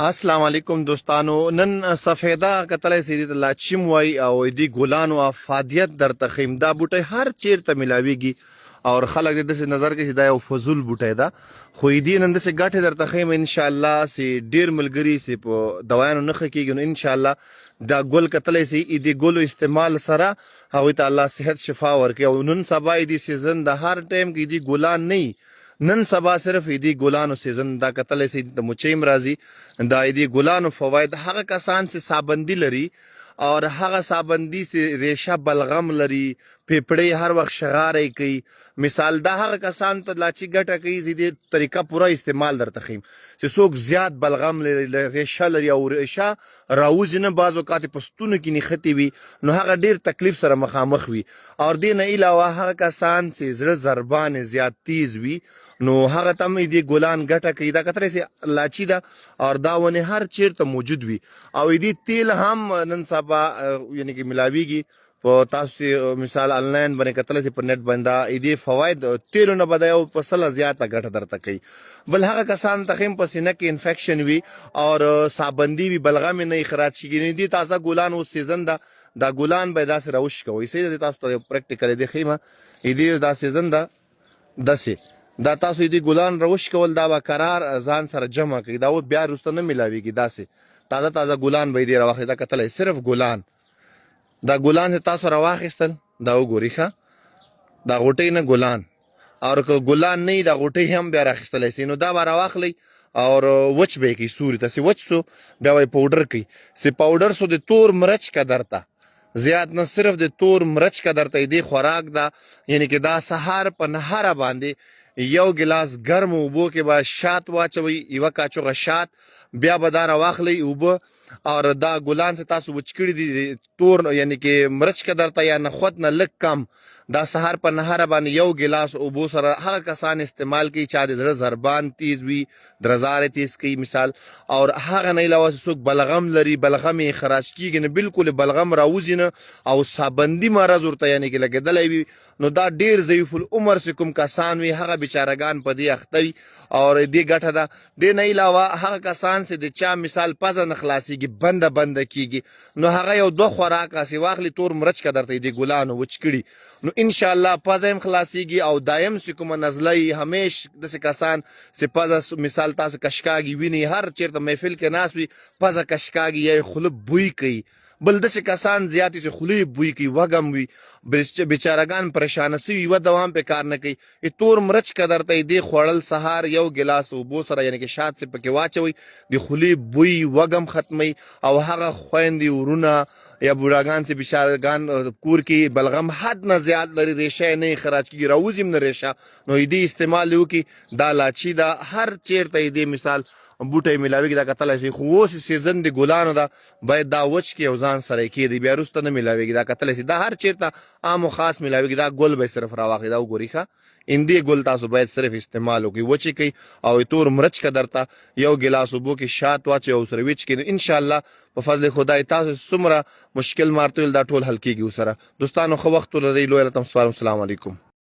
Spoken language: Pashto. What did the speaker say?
السلام علیکم دوستانو. نن سفیده کتلی سي د لاچیم وای او دی ګلانو افادیت در تخیم. دا بوټی هر چیرته ملاویږي او خلک د دې نظر کې چې دا یو فضول بوټی ده، خو دې نن داسې ګټې در تخیم ان شاء الله سي ډیر ملګري سي په دوايانو نخښه کېږي. نو ان شاء الله دا ګل کتلی سي دې ګلو استعمال سره هغوی ته الله صحت شفا ورکړي. او نن سبا دې سیزن د هر ټایم کې دې ګلان نه، نن سبا صرف ایدی ګلانو سیزن دا کتلی سي د مچیم راځي. دا ایدی ګلانو فواید هغه کسان چې سابندی لري اور هغه سابندی سے ریشه بلغم لري، پیپړې هر وخت شغارې کوي. مثال دا هغه کسان ته لاچی ګټه کوي زیدي طریقه پورا استعمال در تخیم چې څوک زیات بلغم لري، ریشه لري او ریشه راوځي نه، بعض اوقات پستونه کې نښتې وي، نو هغه ډیر تکلیف سره مخامخ وي. اور دې نه علاوه هغه کسان چې زړه ضربان زیات تیز وي نو هغه ته هم دې ګلان ګټه کوي. دا کتلی سي لاچی ده اور دا ونې هر چیرته موجود وي. او دې تیل هم نن سبا یعنی کې ملاویږي په تاسو مثال آنلاین باندې کتلی سي په نیټ باندې دې فواید تیلو نه به یو په سله زیاته ګټه درته کوي. بل هغه کسان ته هم په سینه کې انفیکشن وي اور سابندي وي، بلغم نه اخراج کیږي. دې تازه ګلان اوس سیزن ده، دا ګلان به داسې راوش کوي. سي تاسو ته پریکټیکل دې خیمه دې دا سیزن ده داسې دا تاسو دې ګلان روش کول دا به قرار ځان سره جمع کوي. دا بیا وروسته نه ملاویږي. داسې تازه تازه ګلان به دې راواخلي. دا کتلی صرف ګلان، دا ګلان چې تاسو راواخیستل دا وګورئ ښه، دا غوټۍ نه ګلان، او که ګلان نه وي دا غوټۍ هم بیا راخیستلی سي. نو دا به راواخلئ اور وچ به یې کوي، سوري ته سي وچ سو بیا به یې پاوډر کوي. سي پاوډر سو د تور مرچ قدر ته زیات نه، صرف د تور مرچ قدر ته دې خوراک ده. یعنی کې دا سهار په نهاره باندې یو ګلاس ګرم اوبو کې به شات واچوي، یوه کاچوغه شات، بیا به دا راواخلئ اوبه اور دا ګلان چې تاسو وچ کړي دي تور یعنی کې مرچ قدر ته یا نخود نه لږ کم، دا سهار په نهاره باندې یو ګلاس اوبو سره هغه کسان استعمال کوي چا د زړه ضربان تیز وي، درزارې تیز کوي مثال. اور هغه نه علاوه څوک بلغم لري، بلغم یې خراج کیږي نه، بالکل بلغم راوځي نه او سابندي مرض ورته یعنی کې لګېدلی وي، نو دا ډیر ضعیف العمر چې کوم کسان وي هغه بیچارهګان په دې اخته وي اور دې ګټه ده. دې نه علاوه هغه کسان چې د چا مثال پزه نه خلاصېږي، بنده کیږي، نو هغه یو دوه خوراکه سي واخلي تور مرچ قدر ته دې ګلانو وچ کړي، نو ان شاء الله پزه هم خلاصيږي. او دایم چې کومه نزله همیش داسې کسان چې پزه مثال تاسو کشکاږي ویني، هر چیرته محفل کې ناست وي پزه کشکاږي یا خوله بوی کوي، بل داسې کسان زیاتې چې خولې بوی کوي، وږم وي، بیچارهګان پریشانه سوي، یوه دوام پې کار نه کوي. تور مرچ قدر ته دې خوړل سهار یو ګلاس اوبو سره یعنی کې شات چې پکې واچوئ، د خولې بوی وږم ختموي. او هغه خویندې ورونه یا بوډاګان چې بیچارهګان کور کې بلغم حد نه زیات لري، ریشه نه خراج کېږي، راوځي هم نه ریشه، نو دې استعمال وکړي. دا لاچي ده هر چیرته دې مثال بوټی ملاویږي. دا کتلی سي خو اوس سیزن د ګلانو ده، باید دا وچ کړي او ځان سره یې کښېږدي، بیا وروسته نه ملاویږي. دا کتلی سي دا هر چیرته عام و خاص ملاویږي. دا ګل به یې صرف راواخلي، دا وګورئ ښه، دې ګل تاسو باید صرف استعمال وکړئ، وچې کوئ او تور مرچ قدر ته یو ګلاس اوبو کې شات واچوئ او سره وچ کړئ. ان شاء الله په فضل خدای تاسو څومره مشکل مارته دا ټول حل کېږي ورسره. دوستانو ښه وخت ولرئ، لویه له تم سپارم. السلام علیکم.